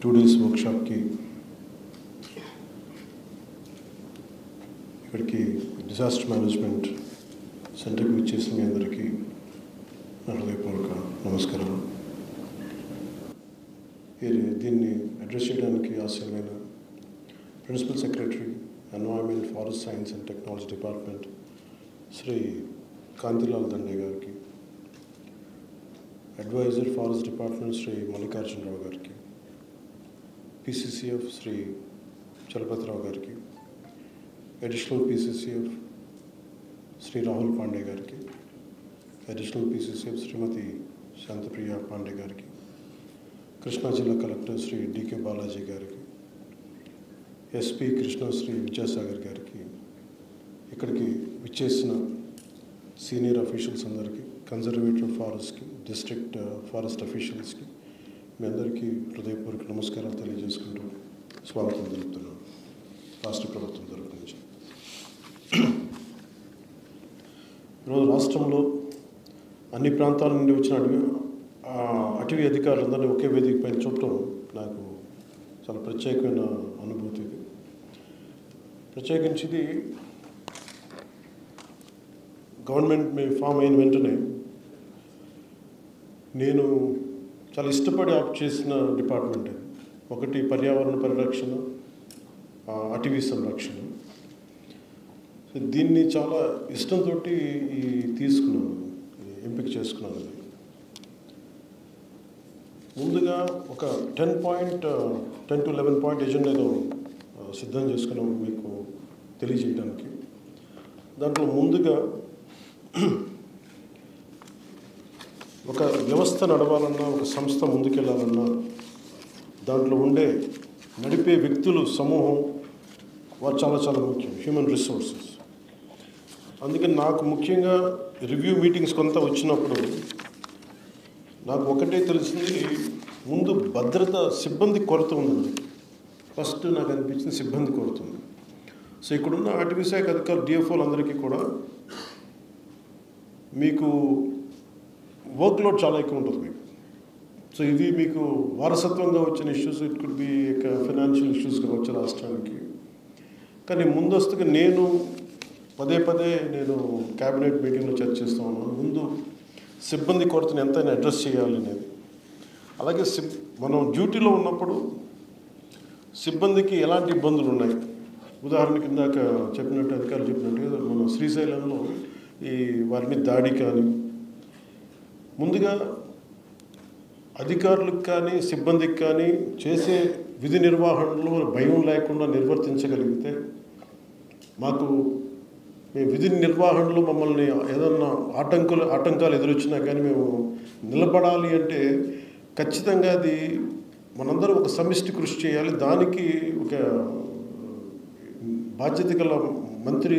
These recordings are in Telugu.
2 days వర్క్షాప్కి ఇక్కడికి డిజాస్టర్ మేనేజ్మెంట్ సెంటర్కి విచ్చేసిన మీ అందరికీ నా హృదయపూర్వక నమస్కారం. దీన్ని అడ్రస్ చేయడానికి ఆశయమైన principal secretary environment forest science and technology department Shri Kantilal Dande గారికి, adviser forest department Shri Mallikarjuna Rao గారికి, PCCF శ్రీ చలపతిరావు గారికి, అడిషనల్ PCCF శ్రీ రాహుల్ పాండే గారికి, అడిషనల్ PCCF శ్రీమతి శాంతప్రియ పాండే గారికి, కృష్ణా జిల్లా కలెక్టర్ శ్రీ DK బాలాజీ గారికి, SP కృష్ణా శ్రీ విద్యాసాగర్ గారికి, ఇక్కడికి విచ్చేసిన సీనియర్ అఫీషియల్స్ అందరికీ, కన్జర్వేటర్ ఫారెస్ట్కి, డిస్ట్రిక్ట్ ఫారెస్ట్ అఫీషియల్స్కి మీ అందరికీ హృదయపూర్వక నమస్కారాలు తెలియజేసుకుంటూ స్వాగతం తెలుపుతున్నాను రాష్ట్ర ప్రభుత్వం తరఫు నుంచి. ఈరోజు రాష్ట్రంలో అన్ని ప్రాంతాల నుండి వచ్చిన అటవీ అధికారులందరినీ ఒకే వేదిక పైన చూడటం నాకు చాలా ప్రత్యేకమైన అనుభూతి. ఇది ప్రత్యేకించి ఇది గవర్నమెంట్ ఫామ్ అయిన వెంటనే నేను చాలా ఇష్టపడి ఆప్ట్ చేసిన డిపార్ట్మెంట్ ఇది. ఒకటి పర్యావరణ పరిరక్షణ, అటవీ సంరక్షణ. దీన్ని చాలా ఇష్టంతో తీసుకున్నాను, ఎంపిక చేసుకున్నాను. ముందుగా ఒక 10 to 11 పాయింట్ ఎజెండాలో సిద్ధం చేసుకున్నాము మీకు తెలియజేయడానికి. దాంట్లో ముందుగా ఒక వ్యవస్థ నడవాలన్నా, ఒక సంస్థ ముందుకెళ్ళాలన్నా దాంట్లో నడిపే వ్యక్తులు సమూహం వారు చాలా చాలా ముఖ్యం, హ్యూమన్ రిసోర్సెస్. అందుకని నాకు ముఖ్యంగా రివ్యూ మీటింగ్స్ కొంత వచ్చినప్పుడు నాకు ఒకటే తెలిసింది, ముందు భద్రత సిబ్బంది కొరత ఉంది. ఫస్ట్ నాకు అనిపించింది సిబ్బంది కొరత ఉంది. సో ఇక్కడున్న అటవీ శాఖ అధికారులు DFOలు అందరికీ కూడా మీకు వర్క్ లోడ్ చాలా ఎక్కువ ఉంటుంది మీకు. సో ఇది మీకు వారసత్వంగా వచ్చిన issues, it could B financial issues కావచ్చు రాష్ట్రానికి. కానీ ముందస్తుగా నేను పదే నేను క్యాబినెట్ మీటింగ్లో చర్చిస్తూ ఉన్నాను, ముందు సిబ్బంది కొరతను ఎంతైనా అడ్రస్ చేయాలి అనేది. అలాగే మనం డ్యూటీలో ఉన్నప్పుడు సిబ్బందికి ఎలాంటి ఇబ్బందులు ఉన్నాయి. ఉదాహరణకి ఇందాక చెప్పినట్టు అధికారులు చెప్పినట్టుగా మన శ్రీశైలంలో ఈ వారి మీద దాడి కానీ, ముందుగా అధికారులకు కానీ సిబ్బందికి కానీ చేసే విధి నిర్వహణలో భయం లేకుండా నిర్వర్తించగలిగితే, మేము విధి నిర్వహణలో మమ్మల్ని ఏదన్నా ఆటంకాలు ఎదురొచ్చినా కానీ మేము నిలబడాలి అంటే ఖచ్చితంగా అది మనందరం ఒక సమిష్టి కృషి చేయాలి. దానికి ఒక బాధ్యత గల మంత్రి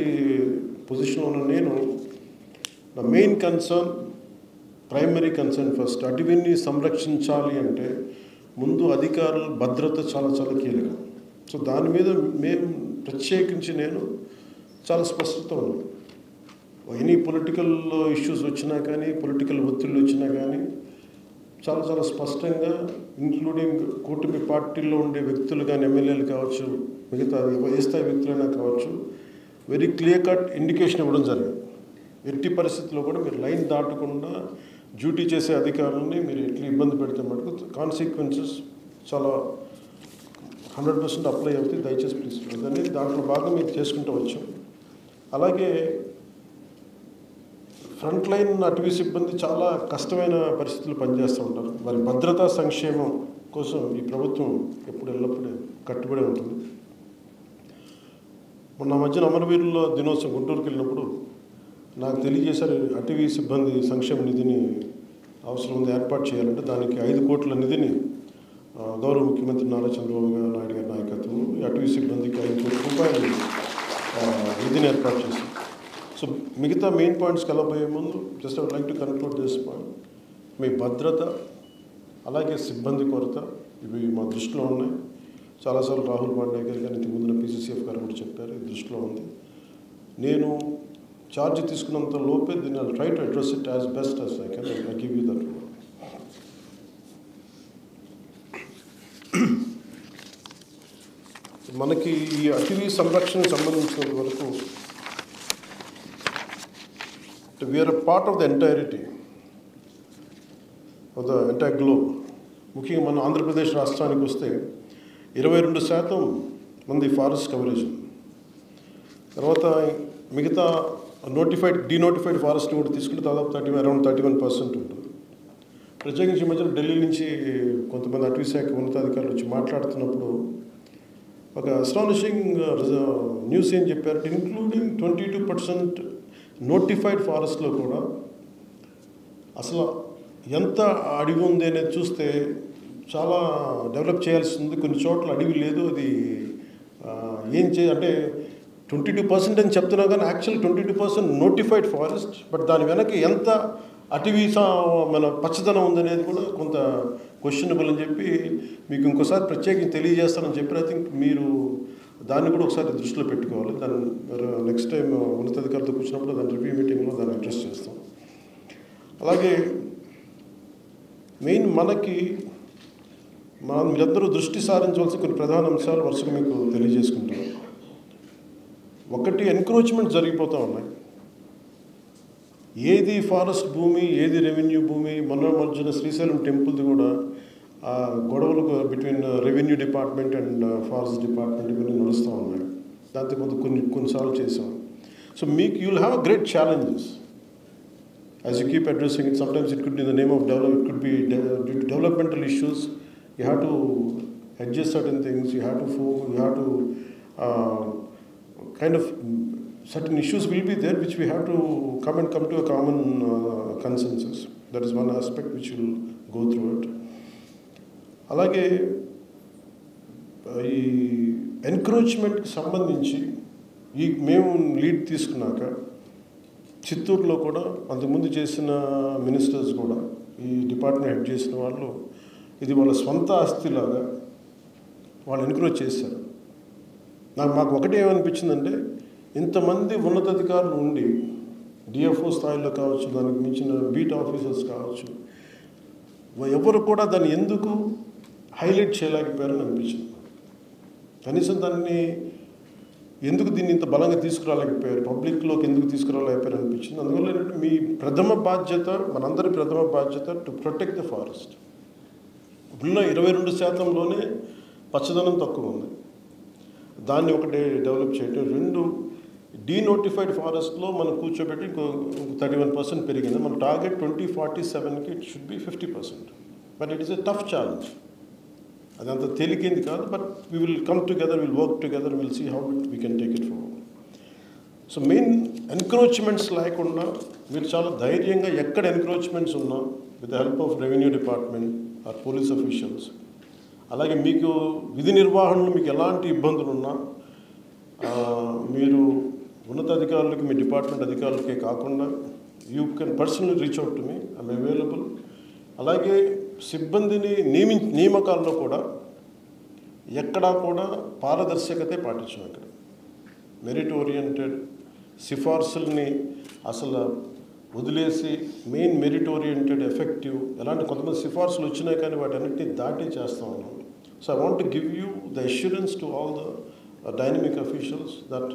పొజిషన్లో ఉన్న నేను, నా main concern, primary concern first అటవీని సంరక్షించాలి అంటే ముందు అధికారుల భద్రత చాలా చాలా కీలకం. సో దాని మీద మేము ప్రత్యేకించి నేను చాలా స్పష్టత ఉన్నాను. ఎనీ పొలిటికల్ ఇష్యూస్ వచ్చినా కానీ, పొలిటికల్ ఒత్తిళ్ళు వచ్చినా కానీ చాలా చాలా స్పష్టంగా, ఇంక్లూడింగ్ కూటమి పార్టీల్లో ఉండే వ్యక్తులు కానీ, ఎమ్మెల్యేలు కావచ్చు, మిగతా ఏ స్థాయి వ్యక్తులైనా కావచ్చు, వెరీ క్లియర్ కట్ ఇండికేషన్ ఇవ్వడం జరిగింది. ఎట్టి పరిస్థితుల్లో కూడా మీరు లైన్ దాటకుండా డ్యూటీ చేసే అధికారులని మీరు ఎట్లా ఇబ్బంది పెడితే మటుకు కాన్సిక్వెన్సెస్ చాలా 100% అప్లై అవుతాయి. దయచేసి ప్లీజ్ అనేది దాంట్లో భాగం మీరు చేసుకుంటూ వచ్చాం. అలాగే ఫ్రంట్ లైన్ అటవీ సిబ్బంది చాలా కష్టమైన పరిస్థితులు పనిచేస్తూ ఉంటారు. వారి భద్రతా సంక్షేమం కోసం ఈ ప్రభుత్వం ఎల్లప్పుడూ కట్టుబడి ఉంటుంది. మొన్న మధ్యన అమరవీరుల దినోత్సవం గుంటూరుకి వెళ్ళినప్పుడు నాకు తెలియజేశారు, అటవీ సిబ్బంది సంక్షేమ నిధిని అవసరం ఉంది ఏర్పాటు చేయాలంటే దానికి 5 కోట్ల నిధిని గౌరవ ముఖ్యమంత్రి నారా చంద్రబాబు నాయుడు గారి నాయకత్వం అటవీ సిబ్బందికి 5 కోట్ల రూపాయలు నిధిని ఏర్పాటు చేశారు. సో మిగతా మెయిన్ పాయింట్స్కి వెళ్ళబోయే ముందు just I would like to conclude this point. మీ భద్రత అలాగే సిబ్బంది కొరత ఇవి మా దృష్టిలో ఉన్నాయి. చాలాసార్లు రాహుల్ పాండే గారు కానీ ఇంతకు ముందున PCCF గారు కూడా చెప్పారు, ఇది దృష్టిలో ఉంది. నేను ఛార్జ్ తీసుకున్నంత లోపే దీన్ని I try to address it as best as I can. I give you that. మనకి ఈ అటవీ సంరక్షణకు సంబంధించినంత వరకు we are part of the entirety of the entire globe. ముఖ్యంగా మన ఆంధ్రప్రదేశ్ రాష్ట్రానికి వస్తే 22% మంది ఫారెస్ట్ కవరేజ్. తర్వాత మిగతా డీనోటిఫైడ్ ఫారెస్ట్ కూడా తీసుకుంటే దాదాపు అరౌండ్ 31% ఉంటుంది. ప్రత్యేకించి మధ్యలో ఢిల్లీ నుంచి కొంతమంది అటవీ శాఖ ఉన్నతాధికారులు వచ్చి మాట్లాడుతున్నప్పుడు ఒక అస్టానిషింగ్ న్యూస్ ఏం చెప్పారంటే ఇంక్లూడింగ్ 22% నోటిఫైడ్ ఫారెస్ట్లో కూడా అసలు ఎంత అడవి ఉంది అనేది చూస్తే చాలా డెవలప్ చేయాల్సి ఉంది. కొన్ని చోట్ల అడవి లేదు. అది అంటే 22% అని చెప్తున్నా కానీ యాక్చువల్ 22% నోటిఫైడ్ ఫారెస్ట్. బట్ దాని వెనక ఎంత అటవీ మన పచ్చదనం ఉందనేది కూడా కొంత క్వశ్చనబుల్ అని చెప్పి మీకు ఇంకోసారి ప్రత్యేకించి తెలియజేస్తానని చెప్పి ఐ థింక్ మీరు దాన్ని కూడా ఒకసారి దృష్టిలో పెట్టుకోవాలి. దాన్ని నెక్స్ట్ టైం ఉన్నతాధికారులతో కూర్చున్నప్పుడు దాని రివ్యూ మీటింగ్లో దాన్ని అడ్రస్ చేస్తాం. అలాగే మెయిన్ మీరందరూ దృష్టి సారించవలసిన కొన్ని ప్రధాన అంశాలు వరుసగా మీకు తెలియజేసుకుంటాం. ఒకటి, ఎన్క్రోచ్మెంట్ జరిగిపోతూ ఉన్నాయి. ఏది ఫారెస్ట్ భూమి, ఏది రెవెన్యూ భూమి. మధ్యన శ్రీశైలం టెంపుల్ది కూడా గొడవలు between revenue department and forest department ఇవన్నీ నడుస్తూ ఉన్నాయి. దాంతో కొన్నిసార్లు చేసాం. So you will have a great challenges as you keep addressing it. Sometimes it could be in the name of development, it could be due to developmental issues. You have to adjust certain things, you have to kind of certain issues will be there which we have to come to a common consensus. That is one aspect which will go through it. అలాగే ఈ ఎన్క్రోచ్మెంట్కి సంబంధించి మేము లీడ్ తీసుకున్నాక చిత్తూరులో కూడా అంతకుముందు చేసిన మినిస్టర్స్ కూడా ఈ డిపార్ట్మెంట్ హెడ్ చేసిన వాళ్ళు ఇది వాళ్ళ స్వంత ఆస్తిలాగా వాళ్ళు ఎన్క్రోచ్ చేశారు. మాకు ఒకటి ఏమనిపించిందంటే ఇంతమంది ఉన్నతాధికారులు ఉండి డిఎఫ్ఓ స్థాయిలో కావచ్చు, దానికి మించిన బీట్ ఆఫీసర్స్ కావచ్చు, ఎవరు కూడా దాన్ని ఎందుకు హైలైట్ చేయలేకపోయారని అనిపించింది. కనీసం ఎందుకు దీన్ని ఇంత బలంగా తీసుకురాలేకపోయారు, పబ్లిక్లోకి ఎందుకు తీసుకురాలేకపోయారు అనిపించింది. అందువల్ల మీ ప్రథమ బాధ్యత, మనందరి ప్రథమ బాధ్యత టు ప్రొటెక్ట్ ద ఫారెస్ట్. ఉన్న 22%లోనే పచ్చదనం తక్కువ ఉంది. దాన్ని ఒకటి డెవలప్ చేయడం. 2, డీనోటిఫైడ్ ఫారెస్ట్లో మనం కూర్చోబెట్టి ఇంకో 31% పెరిగింది. మన టార్గెట్ 2047కి it should be 50%. But it is a tough challenge. అదంత తేలికేంది కాదు. But we will come together, will work together, will see how we can take it forward. So main encroachments లేకుండా మీరు చాలా ధైర్యంగా ఎక్కడ ఎన్క్రోచ్మెంట్స్ ఉన్నా with the help of revenue department or police officials, అలాగే మీకు విధి నిర్వహణలో మీకు ఎలాంటి ఇబ్బందులు ఉన్నా మీరు ఉన్నతాధికారులకి, మీ డిపార్ట్మెంట్ అధికారులకే కాకుండా you can personally reach out to me, I'm available. అలాగే సిబ్బందిని నియామకాల్లో కూడా ఎక్కడా కూడా పారదర్శకతే పాటించాం. అక్కడ మెరిట్ ఓరియంటెడ్ సిఫార్సుల్ని అసలు వదిలేసి మెయిన్ మెరిట్ ఓరియంటెడ్ ఎఫెక్టివ్, ఎలాంటి కొంతమంది సిఫార్సులు వచ్చినాయి కానీ వాటన్నిటిని దాటి చేస్తూ ఉన్నాం. So I want to give you the assurance to all the dynamic officials that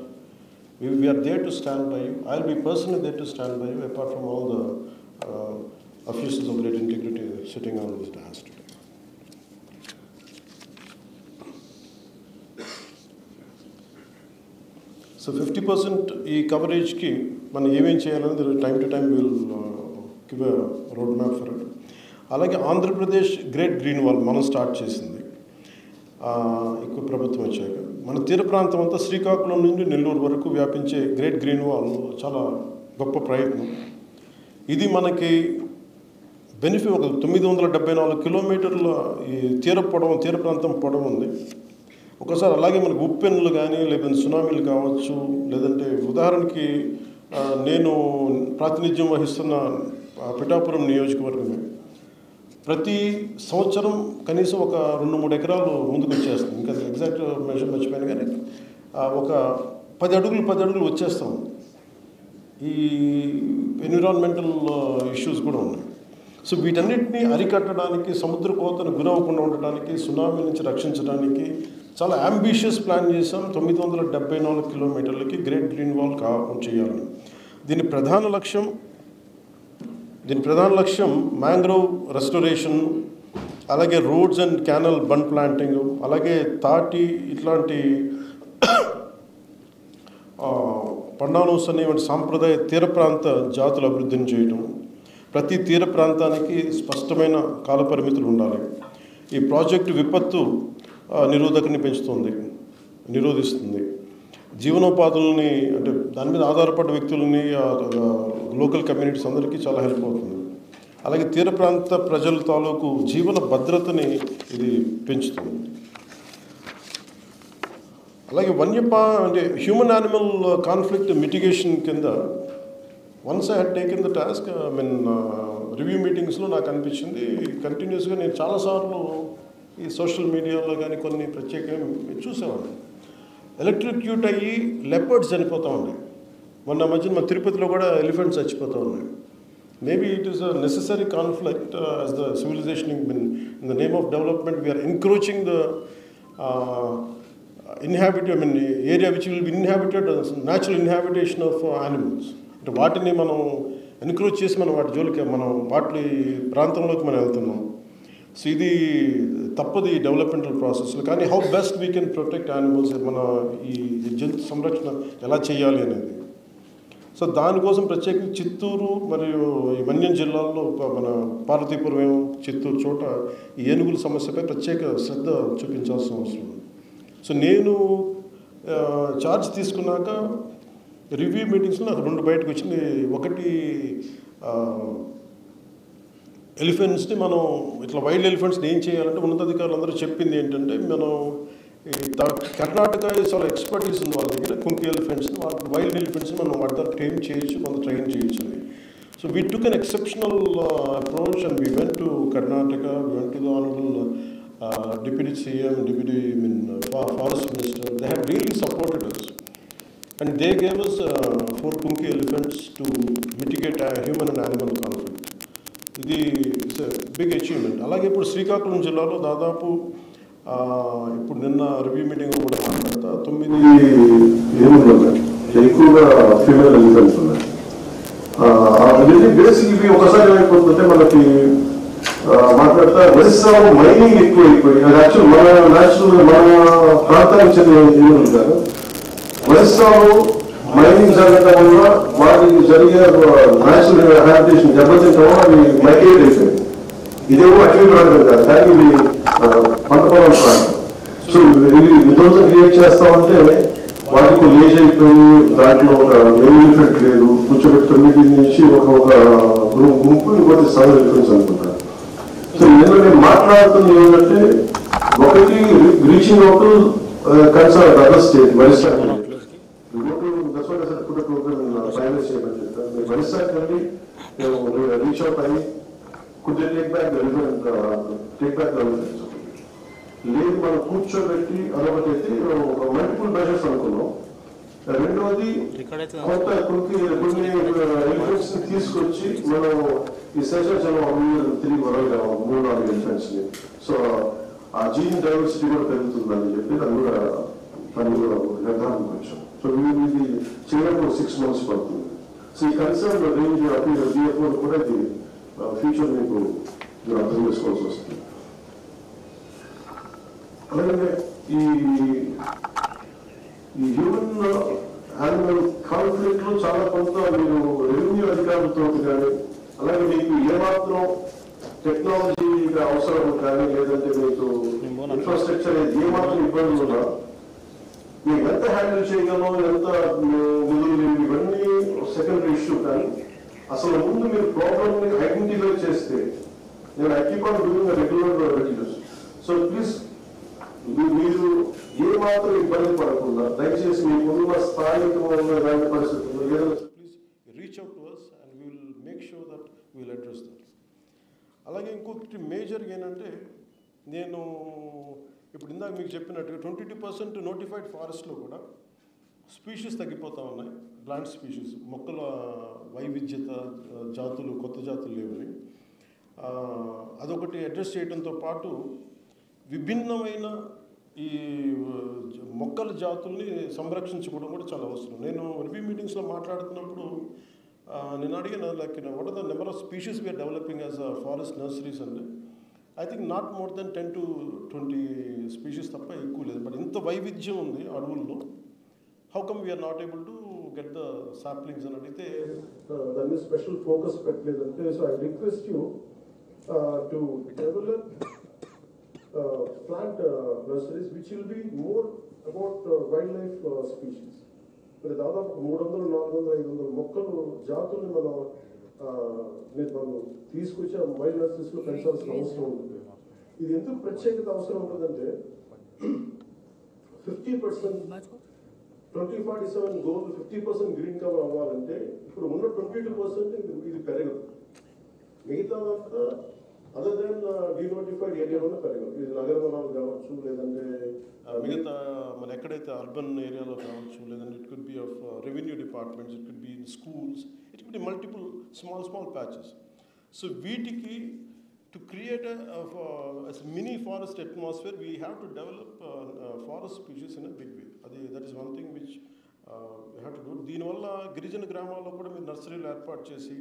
we are there to stand by you. I will be personally there to stand by you, apart from all the officials of great integrity sitting on this dais today. So 50% ఈ కవరేజ్కి మనం ఏమేం చేయాలనేది time to time will give a road map for it. అలాగే ఆంధ్రప్రదేశ్ గ్రేట్ గ్రీన్ వాల్ మనం స్టార్ట్ చేసింది ఎక్కువ ప్రభుత్వం వచ్చాక. మన తీర ప్రాంతం అంతా శ్రీకాకుళం నుండి నెల్లూరు వరకు వ్యాపించే గ్రేట్ గ్రీన్ వాల్ చాలా గొప్ప ప్రయత్నం. ఇది మనకి బెనిఫిట్. ఒక 974 కిలోమీటర్ల ఈ తీర ప్రాంతం పొడవు ఉంది. ఒకసారి అలాగే మనకు ఉప్పెన్లు కానీ లేదంటే సునామీలు కావచ్చు, లేదంటే ఉదాహరణకి నేను ప్రాతినిధ్యం వహిస్తున్న పిఠాపురం నియోజకవర్గమే ప్రతి సంవత్సరం కనీసం ఒక 2-3 ఎకరాలు ముందుకు వచ్చేస్తాం. ఇంకా ఎగ్జాక్ట్ మెజర్ మర్చిపోయాను కానీ ఒక 10 అడుగులు వచ్చేస్తాం. ఈ ఎన్విరాన్మెంటల్ ఇష్యూస్ కూడా ఉన్నాయి. సో వీటన్నిటిని అరికట్టడానికి, సముద్ర కోతను గురవ్వకుండా ఉండడానికి, సునామీ నుంచి రక్షించడానికి చాలా అంబిషియస్ ప్లాన్ చేశాం. 974 కిలోమీటర్లకి గ్రేట్ గ్రీన్ వాల్ చేయాలని. దీని ప్రధాన లక్ష్యం మ్యాంగ్రోవ్ రెస్టోరేషన్, అలాగే roads and canal bund planting, అలాగే తాటి ఇట్లాంటి పండానోస్ అనేటువంటి సాంప్రదాయ తీర ప్రాంత జాతుల అభివృద్ధిని చేయటం. ప్రతి తీర ప్రాంతానికి స్పష్టమైన కాలపరిమితులు ఉండాలి. ఈ ప్రాజెక్టు విపత్తు నిరోధకని నిరోధిస్తుంది. జీవనోపాధులని, అంటే దాని మీద ఆధారపడ్డ వ్యక్తులని, లోకల్ కమ్యూనిటీస్ అందరికీ చాలా హెల్ప్ అవుతుంది. అలాగే తీర ప్రాంత ప్రజల తాలూకు జీవన భద్రతని ఇది పెంచుతుంది. అలాగే అంటే హ్యూమన్ యానిమల్ కాన్ఫ్లిక్ట్ మిటిగేషన్ కింద once I had taken the task, review మీటింగ్స్లో నాకు అనిపించింది, కంటిన్యూస్గా నేను చాలాసార్లు ఈ సోషల్ మీడియాలో కానీ కొన్ని ప్రత్యేకంగా చూసేవాడిని. ఎలక్ట్రిక్యూట్ అయ్యి లెపర్డ్స్ చనిపోతూ ఉన్నాయి. మొన్న మధ్యన మన తిరుపతిలో కూడా ఎలిఫెంట్స్ చచ్చిపోతూ ఉన్నాయి. Maybe it is a necessary conflict as the civilisation in the name of development we are encroaching the area which will be inhabited, natural inhabitation of animals. అంటే వాటిని మనం ఎన్క్రోచ్ చేసి వాటి జోలికి వాటి ప్రాంతంలోకి మనం వెళ్తున్నాం. సో ఇది తప్పదు ఈ డెవలప్మెంటల్ ప్రాసెస్లో. కానీ how best we can protect animals, మన ఈ జంతు సంరక్షణ ఎలా చేయాలి అనేది. సో దానికోసం ప్రత్యేకంగా చిత్తూరు మరియు ఈ మన్యం జిల్లాల్లో మన పార్వతీపురం, చిత్తూరు చోట ఈ ఏనుగుల సమస్యపై ప్రత్యేక శ్రద్ధ చూపించాల్సిన అవసరం ఉంది. సో నేను ఛార్జ్ తీసుకున్నాక రివ్యూ మీటింగ్స్లో నాకు 2 బయటకు వచ్చింది. ఒకటి, ఎలిఫెంట్స్ని మనం ఇట్లా వైల్డ్ ఎలిఫెంట్స్ని ఏం చేయాలంటే ఉన్నతాధికారులు అందరూ చెప్పింది ఏంటంటే, మనం కర్ణాటక చాలా ఎక్స్పర్టీస్ ఉంది వాళ్ళ దగ్గర. కుంకి ఎలిఫెంట్స్ని, వైల్డ్ ఎలిఫెంట్స్ని మనం వాటి దగ్గర ట్రైన్ చేయొచ్చు, కొంత ట్రైన్ చేయొచ్చు అని. So we took an exceptional approach and we went to Karnataka, we went to the honourable Deputy CM, Forest Minister. They have really supported us. And they gave us 4 Kunki elephants to mitigate a human and animal conflict. This is a big achievement. అలాగే ఇప్పుడు శ్రీకాకుళం జిల్లాలో దాదాపు ఇప్పుడు నిన్న రివ్యూ మీటింగ్ కూడా మాట్లాడతా 9 ఏనుగులు ఉన్నాయి. ఎక్కువగా ఫీమేల్ ఎలిఫెంట్స్ ఉన్నాయి. అది బేసిక్ ఇవి ఒకసారి ఏమైపోతుందంటే మనకి మాట్లాడతా ఒరిస్సాలో మైనింగ్ ఎక్కువ అయిపోయి, అది యాక్చువల్ మన ప్రాంతానికి చెందిన ఏనుగులు కాదు. ఒరిస్సాలో మైనింగ్ జరగడం వల్ల వాటికి జరిగే న్యాచురల్ హ్యాబిటేషన్ దెబ్బతింటం వల్ల అవి మైగ్రేట్ అయిపోయింది. ఇదేమో అటవీ ప్రాంతం కాదు, కానీ ఇది పంట పొలం ప్రాంతం. సో ఇవి విధ్వంసం క్రియేట్ చేస్తామంటే వాటికి లేజ్ అయిపోయి దాంట్లో ఒక ఎలిఫెంట్ లేదు, కూర్చోబెట్టి 9 నుంచి ఒక గుంపు ఇంకోటి 7 ఎలిఫెంట్స్ అనుకుంటారు. సో ఇందులో నేను మాట్లాడుతుంది ఏంటంటే, ఒకటి reaching out concern other state, Orissa finals చేయమని చెప్తాను. మీరు ఒరిస్సా కండి రీచ్ అవుట్ అయ్యి could take back the elephants లేదు, మనం కూర్చోబెట్టి అదొకటి అయితే మల్టిపుల్ మెజర్స్ అనుకున్నాం. రెండవది కొంత కొన్ని ఎలిఫెంట్స్ ని తీసుకొచ్చి మనం ఈ శేషాచలం తిరిగి వరగలేము 3-4 ఎలిఫెంట్స్ ని. సో ఆ జీన్ డైవర్సిటీ కూడా పెరుగుతుందని చెప్పి దాన్ని కూడా నిర్ధారణకు వచ్చాం. సో ఇది చేయడానికి 6 months పడుతుంది. సో ఈ కన్సర్న్ రేంజ్ డిఎఫ్ఓ కూడా ఇది ఫ్యూచర్ మీకు అర్థం చేసుకోవాల్సి వస్తుంది. అలాగే ఈ హ్యూమన్ యానిమల్ కాన్ఫ్లిక్ట్ లో చాలా కొంత మీరు రెవెన్యూ అధికారులతో కానీ, అలాగే మీకు ఏమాత్రం టెక్నాలజీ అవసరం కానీ, లేదంటే మీకు ఇన్ఫ్రాస్ట్రక్చర్ ఏమాత్రం ఇబ్బందులు ఉన్నా మీకు ఎంత హ్యాండిల్ చేయగలం, ఎంత నిధులు, ఇవన్నీ సెకండరీ ఇష్యూ. కానీ అసలు ముందు మీరు ప్రాబ్లమ్ ని ఐడెంటిఫై చేస్తే, నేను I keep on doing regular reviews. So please మీరు ఏ మాత్రం ఇబ్బంది పడకుండా దయచేసి మీకున్న స్థానికమైన ఇలాంటి పరిస్థితుల్లో ఏదైనా please reach out to us and we will make sure that we will address that. అలాగే ఇంకొకటి మేజర్గా ఏంటంటే, నేను ఇప్పుడు ఇందాక మీకు చెప్పినట్టుగా 22% నోటిఫైడ్ ఫారెస్ట్లో కూడా స్పీషీస్ తగ్గిపోతూ ఉన్నాయి. ప్లాంట్ స్పీషీస్, మొక్కల వైవిధ్యత, జాతులు, కొత్త జాతులు లేవని. అదొకటి అడ్రస్ చేయడంతో పాటు విభిన్నమైన ఈ మొక్కల జాతుల్ని సంరక్షించుకోవడం కూడా చాలా అవసరం. నేను రివ్యూ మీటింగ్స్లో మాట్లాడుతున్నప్పుడు నేను అడిగిన like what are the number of species we are developing as a forest nurseries అండి. I think not more than 10 to 20 species తప్ప ఎక్కువ లేదు. బట్ ఇంత వైవిధ్యం ఉంది అడవుల్లో, how come we are not able to get the saplings అని అడిగితే దాన్ని స్పెషల్ ఫోకస్ పెట్టలేదంటే. So I request you to develop plant nurseries which will be more about wildlife species. మరి దాదాపు 300, 400, 500 మొక్కలు జాతుల్ని మనం తీసుకొచ్చి వైల్డ్ నర్సరీస్లో పెంచాల్సిన అవసరం ఉంటుంది. ఇది ఎందుకు ప్రత్యేకత అవసరం ఉంటుందంటే 50% 2047 గోల్ 50% గ్రీన్ కవర్ అవ్వాలంటే ఇప్పుడు ఉన్న 22% ఇది పెరగదు. మిగతాదంతా అదర్ దెన్ డినోటిఫైడ్ ఏరియాలోనే పెరగదు. ఇది నగర వనాలు కావచ్చు, లేదంటే మిగతా మన ఎక్కడైతే అర్బన్ ఏరియాలో కావచ్చు, లేదంటే it could be of revenue departments, it could be in schools, it could be multiple small patches. So వీటికి to create mini forest atmosphere we have to develop forest species in a big way. That is one thing which we have to do. దీనివల్ల గిరిజన గ్రామాల్లో కూడా మీరు నర్సరీలు ఏర్పాటు చేసి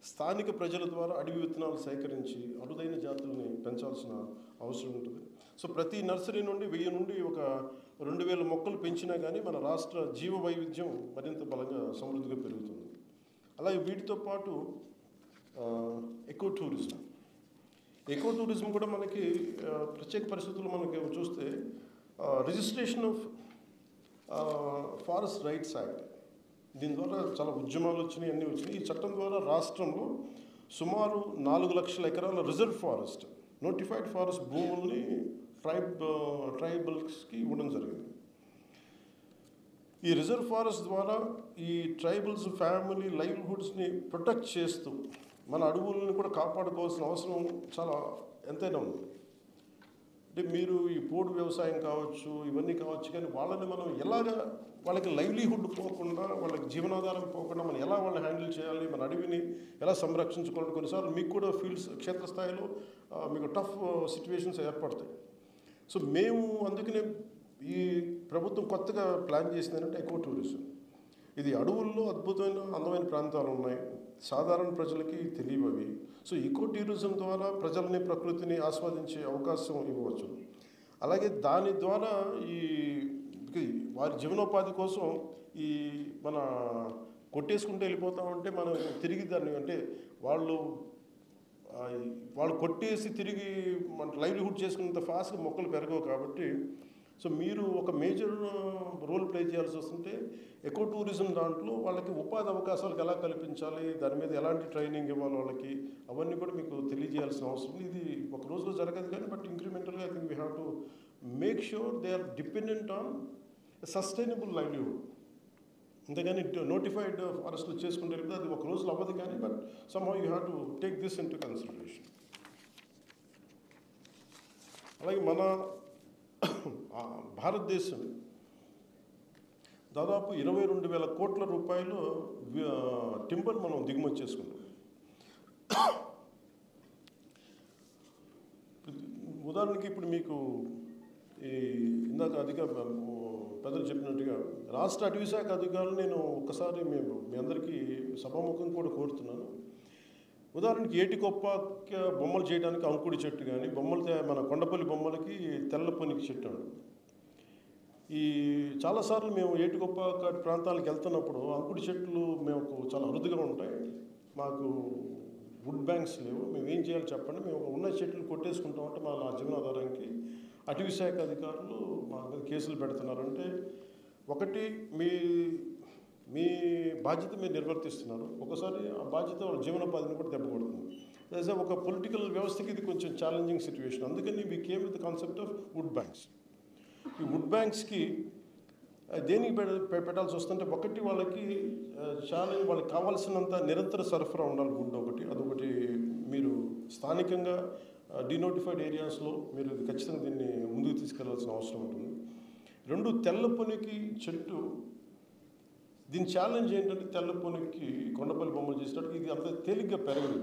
స్థానిక ప్రజల ద్వారా అడవి విత్తనాలు సేకరించి అరుదైన జాతుల్ని పెంచాల్సిన అవసరం ఉంటుంది. సో ప్రతి నర్సరీ నుండి 1000 నుండి ఒక 2000 మొక్కలు పెంచినా కానీ మన రాష్ట్ర జీవ వైవిధ్యం మరింత బలంగా సమృద్ధిగా పెరుగుతుంది. అలాగే వీటితో పాటు ఎకో టూరిజం కూడా మనకి ప్రత్యేక పరిస్థితుల్లో మనకి చూస్తే registration of forest rights act, దీని ద్వారా చాలా ఉద్యమాలు వచ్చినాయి, అన్నీ వచ్చినాయి. ఈ చట్టం ద్వారా రాష్ట్రంలో సుమారు 4 లక్షల ఎకరాల రిజర్వ్ ఫారెస్ట్, నోటిఫైడ్ ఫారెస్ట్ భూముల్ని ట్రైబల్స్కి ఇవ్వడం జరిగింది. ఈ రిజర్వ్ ఫారెస్ట్ ద్వారా ఈ ట్రైబల్స్ ఫ్యామిలీ లైవ్లీహుడ్స్ని ప్రొటెక్ట్ చేస్తూ మన అడవులను కూడా కాపాడుకోవాల్సిన అవసరం చాలా ఎంతైనా ఉంది. అంటే మీరు ఈ పోడు వ్యవసాయం కావచ్చు, ఇవన్నీ కావచ్చు, కానీ వాళ్ళని మనం ఎలాగా వాళ్ళకి లైవ్లీహుడ్ పోకుండా, వాళ్ళకి జీవనాధారం పోకుండా మనం ఎలా వాళ్ళని హ్యాండిల్ చేయాలి, మన అడవిని ఎలా సంరక్షించుకోవాలి. కొన్నిసార్లు మీకు కూడా ఫీల్డ్స్ క్షేత్రస్థాయిలో మీకు టఫ్ సిచ్యువేషన్స్ ఏర్పడతాయి. సో మేము అందుకనే ఈ ప్రభుత్వం కొత్తగా ప్లాన్ చేసిందంటే ఎకో టూరిజం. ఇది అడవుల్లో అద్భుతమైన అందమైన ప్రాంతాలు ఉన్నాయి, సాధారణ ప్రజలకి తెలియవు అవి. సో ఎకో టూరిజం ద్వారా ప్రజల్ని ప్రకృతిని ఆస్వాదించే అవకాశం ఇవ్వవచ్చు. అలాగే దాని ద్వారా ఈ వారి జీవనోపాధి కోసం ఈ మన కొట్టేసుకుంటూ వెళ్ళిపోతూ ఉంటే మనం తిరిగి దాన్ని అంటే వాళ్ళు కొట్టేసి తిరిగి మన లైవ్లీహుడ్ చేసుకున్నంత ఫాస్ట్గా మొక్కలు పెరగవు. కాబట్టి సో మీరు ఒక మేజర్ రోల్ ప్లే చేయాల్సి వస్తుంటే ఎకో టూరిజం దాంట్లో వాళ్ళకి ఉపాధి అవకాశాలకు ఎలా కల్పించాలి, దాని మీద ఎలాంటి ట్రైనింగ్ ఇవ్వాలి వాళ్ళకి, అవన్నీ కూడా మీకు తెలియజేయాల్సిన అవసరం. ఇది ఒక రోజులో జరగదు కానీ బట్ ఇంక్రిమెంటల్గా I think we have to make sure they are dependent on sustainable livelihood. అంతేగాని నోటిఫైడ్ ఫారెస్ట్లో చేసుకుంటే వెళ్తే అది ఒక రోజులో అవ్వదు కానీ but somehow you have to take this into consideration. అలాగే మన భారతదేశం దాదాపు 22,000 కోట్ల రూపాయలు టింబర్ మనం దిగుమతి చేసుకున్నాం. ఉదాహరణకి ఇప్పుడు మీకు ఈ ఇందాక పెద్దలు చెప్పినట్టుగా రాష్ట్ర అటవీ శాఖ అధికారులు నేను ఒక్కసారి మీ అందరికీ సభాముఖం కూడా కోరుతున్నాను. ఉదాహరణకి ఏటికొప్ప బొమ్మలు చేయడానికి అంకుడి చెట్టు కానీ బొమ్మలు మన కొండపల్లి బొమ్మలకి తెల్ల పొనికి చెట్టు అండి. ఈ చాలాసార్లు మేము ఏటికొప్ప ప్రాంతాలకు వెళ్తున్నప్పుడు అంకుడి చెట్లు మేము చాలా అరుదుగా ఉంటాయి, మాకు వుడ్ బ్యాంక్స్ లేవు, మేము ఏం చేయాలి చెప్పండి, మేము ఉన్న చెట్లు కొట్టేసుకుంటామంటే మా జీవనాధారానికి అటవీ శాఖ అధికారులు మా మీద కేసులు పెడుతున్నారంటే ఒకటి మీ బాధ్యత మీరు నిర్వర్తిస్తున్నారు, ఒకసారి ఆ బాధ్యత వాళ్ళ జీవనోపాధిని కూడా దెబ్బకొడుతుంది. యాజ్ ఒక పొలిటికల్ వ్యవస్థకి ఇది కొంచెం ఛాలెంజింగ్ సిచ్యువేషన్. అందుకని we came with the concept of would banks. ఈ వుడ్ బ్యాంక్స్కి దేనికి పెట్టాల్సి వస్తుంటే ఒకటి వాళ్ళకి వాళ్ళకి కావాల్సినంత నిరంతర సరఫరా ఉండాలి వుడ్ ఒకటి, అదొకటి మీరు స్థానికంగా డినోటిఫైడ్ ఏరియాస్లో మీరు ఖచ్చితంగా దీన్ని ముందుకు తీసుకెళ్లాల్సిన అవసరం ఉంటుంది. 2 తెల్ల పొనికి చెట్టు దీని ఛాలెంజ్ ఏంటంటే తెల్లపొనికి కొండపల్లి బొమ్మలు చేసినట్టు ఇది అంత తేలిగ్గా పెరగదు.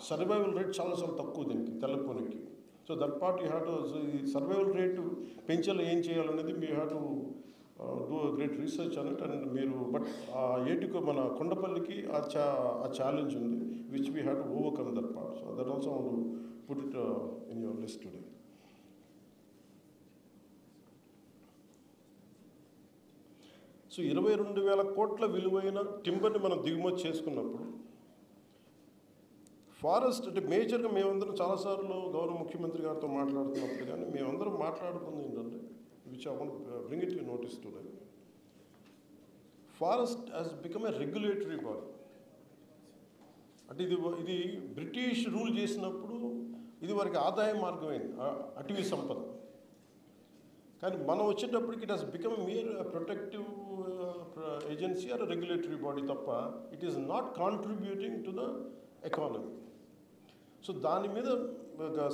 సర్వైవల్ రేట్ చాలా చాలా తక్కువ దీనికి తెల్లపొనికి. So that part you have to ఈ సర్వైవల్ రేటు పెంచేలా ఏం చేయాలనేది మీ have to do great research అని అండ్ మీరు బట్ ఆ ఏటికి మన కొండపల్లికి ఆ ఛాలెంజ్ ఉంది which we have to overcome that part. So that also want to put it in your list today. So 22,000 కోట్ల విలువైన టింబర్ని మనం దిగుమతి చేసుకున్నప్పుడు ఫారెస్ట్ అంటే మేజర్గా మేమందరం చాలాసార్లు గౌరవ ముఖ్యమంత్రి గారితో మాట్లాడుతున్నప్పుడు కానీ మేమందరం మాట్లాడుతుంది ఏంటంటే which I want bring it you notice today. Forest has become a regulatory body. అంటే ఇది బ్రిటిష్ రూల్ చేసినప్పుడు ఇది వారికి ఆదాయ మార్గమైంది అటవీ సంపద. కానీ మనం వచ్చేటప్పటికి it has become mere protective agency or regulatory body తప్ప it is not contributing to the economy. So దాని మీద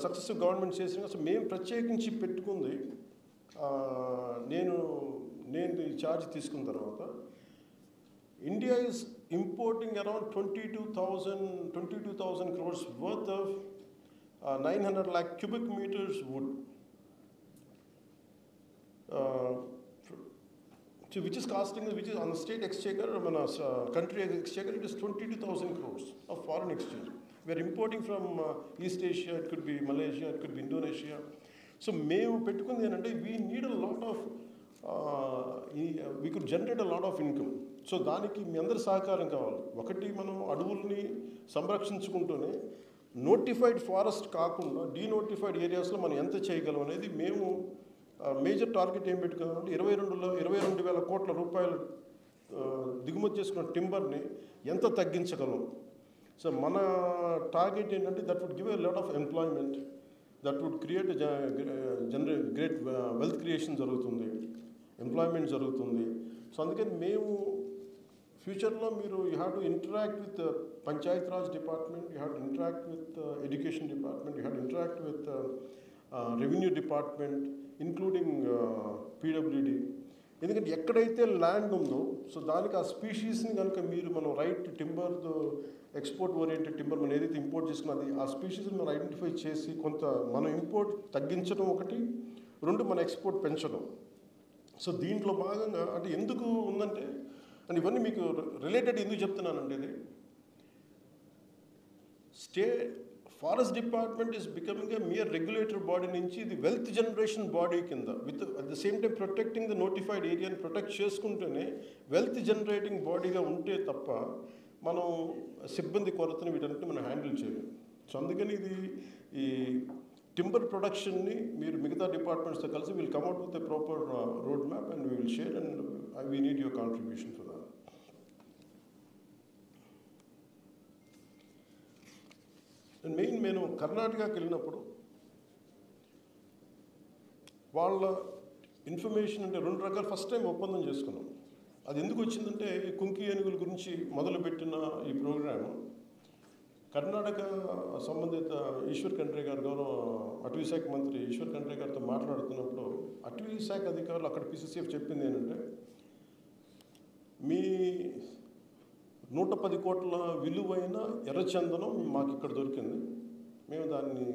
సక్సెసివ్ గవర్నమెంట్ చేసిన సో మేము ప్రత్యేకించి పెట్టుకుంది నేను ఈ ఛార్జ్ తీసుకున్న తర్వాత India is importing around 22,000 crores worth of 900 lakh cubic meters wood. So which is costing, which is on the state exchequer, country exchequer, it is 22,000 crores of foreign exchange. We are importing from East Asia, it could be Malaysia, it could be Indonesia. So మేము పెట్టుకుంది ఏంటంటే we need a lot of, we could generate a lot of income. So దానికి మీ అందరి సహకారం కావాలి. ఒకటి మనం అడవుల్ని సంరక్షించుకుంటూనే నోటిఫైడ్ ఫారెస్ట్ కాకుండా డీనోటిఫైడ్ ఏరియాస్లో మనం ఎంత చేయగలం అనేది మేము మేజర్ టార్గెట్ ఏం పెట్టుకున్నామంటే 22,000 కోట్ల రూపాయలు దిగుమతి చేసుకున్న టింబర్ని ఎంత తగ్గించగలం. సో మన టార్గెట్ ఏంటంటే that would give a lot of employment, that would create great wealth creation జరుగుతుంది, ఎంప్లాయ్మెంట్ జరుగుతుంది. సో అందుకని మేము ఫ్యూచర్లో మీరు you have to interact with panchayat raj department, you have to interact with education department, you have to interact with revenue department including PWD. ఎందుకంటే ఎక్కడైతే ల్యాండ్ ఉందో సో దానికి ఆ స్పీషీస్ని కనుక మీరు మనం right timber export oriented timber మనం ఏదైతే ఇంపోర్ట్ చేసుకున్నది ఆ స్పీషీస్ని మనం ఐడెంటిఫై చేసి కొంత మనం ఇంపోర్ట్ తగ్గించడం ఒకటి, రెండు మన ఎక్స్పోర్ట్ పెంచడం. సో దీంట్లో భాగంగా అంటే ఎందుకు ఉందంటే అండ్ ఇవన్నీ మీకు రిలేటెడ్ ఎందుకు చెప్తున్నానంటే ఇది forest department is becoming a mere regulatory body నుంచి ఇది వెల్త్ జనరేషన్ బాడీ కింద with at the same time protecting the notified ఏరియాని ప్రొటెక్ట్ చేసుకుంటూనే వెల్త్ జనరేటింగ్ బాడీగా ఉంటే తప్ప మనం సిబ్బంది కొరతని వీటన్నిటిని మనం హ్యాండిల్ చేయలేం. సో అందుకని ఇది ఈ టింబర్ ప్రొడక్షన్ని మీరు మిగతా డిపార్ట్మెంట్స్తో కలిసి will come out with a proper road map and we will share and we need your contribution for that. Main నేను కర్ణాటకకి వెళ్ళినప్పుడు వాళ్ళ ఇన్ఫర్మేషన్ అంటే రెండు రకాలు ఫస్ట్ టైం ఒప్పందం చేసుకున్నాం. అది ఎందుకు వచ్చిందంటే కుంకి ఏనుగుల గురించి మొదలుపెట్టిన ఈ ప్రోగ్రాము కర్ణాటక సంబంధిత ఈశ్వర్ ఖండ్రే గారు గౌరవ అటవీ శాఖ మంత్రి ఈశ్వర్ ఖండ్రే గారితో మాట్లాడుతున్నప్పుడు అటవీ శాఖ అధికారులు అక్కడ పిసిసిఎఫ్ చెప్పింది ఏంటంటే మీ 110 కోట్ల విలువైన ఎర్రచందనం మాకు ఇక్కడ దొరికింది, మేము దాన్ని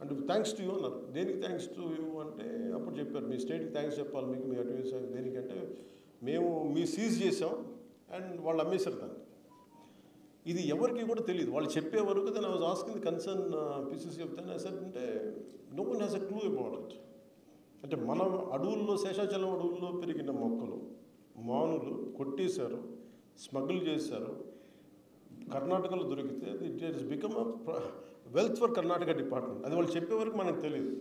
అంటే థ్యాంక్స్ టు యూ అన్నారు. దేనికి థ్యాంక్స్ టు యూ అంటే అప్పుడు చెప్పారు మీ స్టేట్కి థ్యాంక్స్ చెప్పాలి మీకు మీ అటవీ శాఖ దేనికంటే మేము మీ సీజ్ చేసాం అండ్ వాళ్ళు అమ్మేశారు దాన్ని. ఇది ఎవరికి కూడా తెలియదు, వాళ్ళు చెప్పే వరకు దాన్ని I was asking the concern PCCF దాన్ని అంటే no one has a clue about it. అంటే మన అడవుల్లో శేషాచలం అడవుల్లో పెరిగిన మొక్కలు మానులు కొట్టేశారు, స్మగుల్ చేశారు, కర్ణాటకలో దొరికితే it is become wealth for Karnataka department. అది వాళ్ళు చెప్పే వరకు మనకు తెలియదు.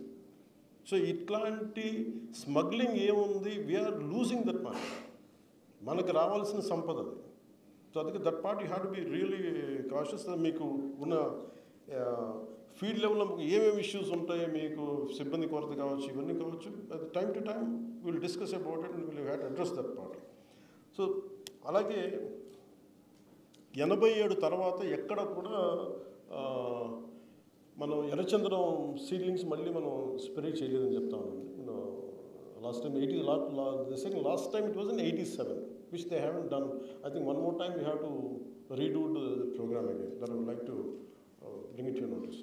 సో ఇట్లాంటి స్మగ్లింగ్ ఏముంది, వీఆర్ లూజింగ్ దట్ మనీ, మనకు రావాల్సిన సంపద అది. సో అందుకే that part you have to be really cautious. మీకు ఉన్న ఫీల్డ్ లెవెల్లో ఏమేమి ఇష్యూస్ ఉంటాయో మీకు సిబ్బంది కొరత కావచ్చు, ఇవన్నీ కావచ్చు, అది time to time will discuss about it and will have to address that part. So అలాగే 87 తర్వాత ఎక్కడ కూడా మనం ఎర్రచందనం సీడ్లింగ్స్ మళ్ళీ మనం స్ప్రే చేయలేదని చెప్తా ఉన్నాం. Last time last time it was in 87. which they haven't done. I think one more time we have to redo the program again. That I would like to bring it to your notice.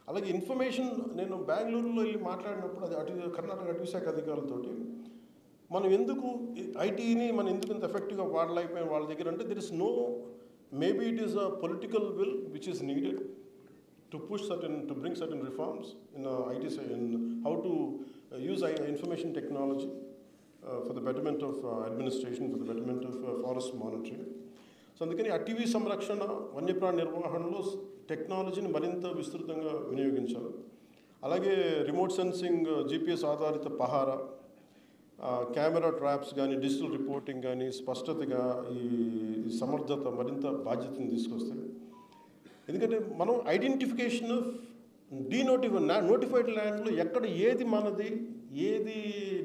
అలాగే ఇన్ఫర్మేషన్ నేను బెంగళూరులో వెళ్ళి మాట్లాడినప్పుడు అది కర్ణాటక అటవీశాఖ అధికారులతోటి మనం ఎందుకు ఐటీని మనం ఎందుకు ఇంత ఎఫెక్టివ్గా వాడలేకపోయిన వాళ్ళ దగ్గర అంటే there is no maybe it is a political will which is needed to bring certain reforms in IT, in how to use information technology for the betterment of administration, for the betterment of forest monitoring. So అందుకని అటవీ సంరక్షణ వన్యప్రాణ నిర్వహణలో టెక్నాలజీని మరింత విస్తృతంగా వినియోగించాలి. అలాగే రిమోట్ సెన్సింగ్, GPS ఆధారిత పహారా, కెమెరా ట్రాప్స్ కానీ, డిజిటల్ రిపోర్టింగ్ కానీ స్పష్టతగా ఈ సమర్థత మరింత బాధ్యతను తీసుకొస్తాయి. ఎందుకంటే మనం ఐడెంటిఫికేషన్ ఆఫ్ నోటిఫైడ్ ల్యాండ్లో ఎక్కడ ఏది మనది ఏది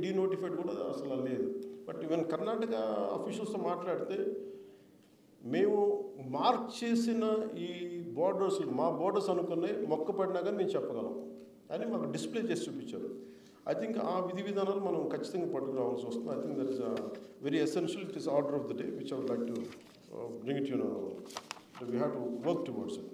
డీనోటిఫైడ్ కూడా అసలు లేదు. బట్ ఈవెన్ కర్ణాటక అఫీషియల్స్తో మాట్లాడితే మేము మార్క్ చేసిన ఈ బోర్డర్స్ మా బోర్డర్స్ అనుకునే మొక్క పడినా కానీ మేము చెప్పగలం అని మాకు డిస్ప్లే చేసి చూపించారు. ఐ థింక్ ఆ విధి విధానాలు మనం ఖచ్చితంగా పట్టుకురావాల్సి వస్తుంది. I think that is very essential. It is order of the day which I would like to bring it we have to work towards it.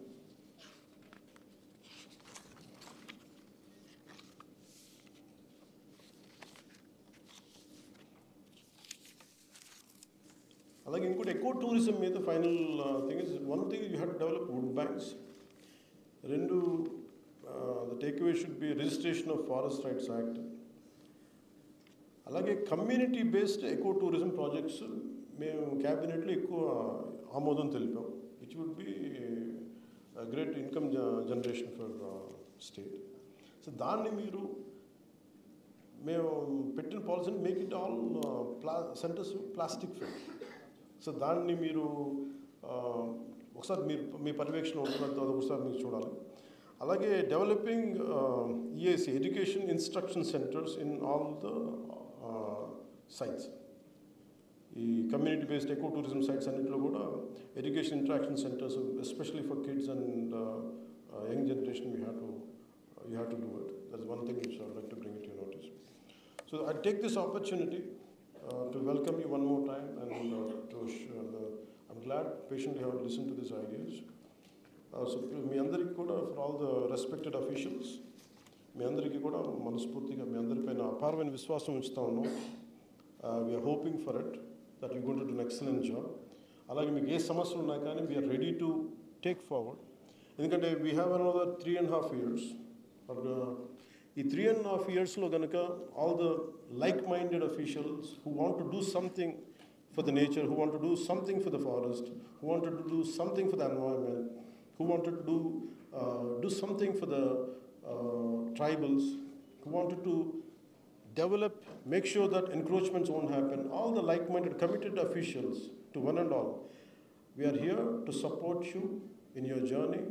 అలాగే ఇంకోటి ఎకో టూరిజం మీద final thing is one thing you have to develop wood banks. రెండు the takeaway should be registration of forest rights act. అలాగే community based eco tourism projects మేము క్యాబినెట్లో ఎక్కువ ఆమోదం తెలిపాం. which would be a great income generation for state. So దాన్ని మీరు మేము పెట్టిన పాలసీని make it all centres plastic free. So దాన్ని మీరు ఒకసారి మీ పర్యవేక్షణ ఉంటున్నట్టు ఒకసారి మీరు చూడాలి. అలాగే developing EAC education instruction centres in all the sites. ఈ community based eco tourism sites అన్నింటిలో కూడా education interaction centres especially for kids and young generation you have to do it. That's one thing which I would like to bring it your notice. So I take this opportunity to welcome you one more time and I'm glad patiently have listen to this ideas. So మీ అందరికీ కూడా for all the respected officials మీ అందరికీ కూడా మనస్ఫూర్తిగా మీ అందరిపైన అపారమైన విశ్వాసం ఉంచుతా ఉన్నాం. We are hoping for it, that you're going to do an excellent job. అలాగే మీకు ఏ సమస్యలు ఉన్నా కానీ we're ready to take forward. ఎందుకంటే వీ హ్యావ్ అనదర్ 3.5 years. ఈ 3.5 yearsలో కనుక all the like minded officials who want to do something for the nature, who wanted to do something for the forest, who wanted to do something for the environment, who wanted to do something for the tribals, who wanted to develop, make sure that encroachments won't happen. All the like-minded, committed officials, to one and all, we are here to support you in your journey,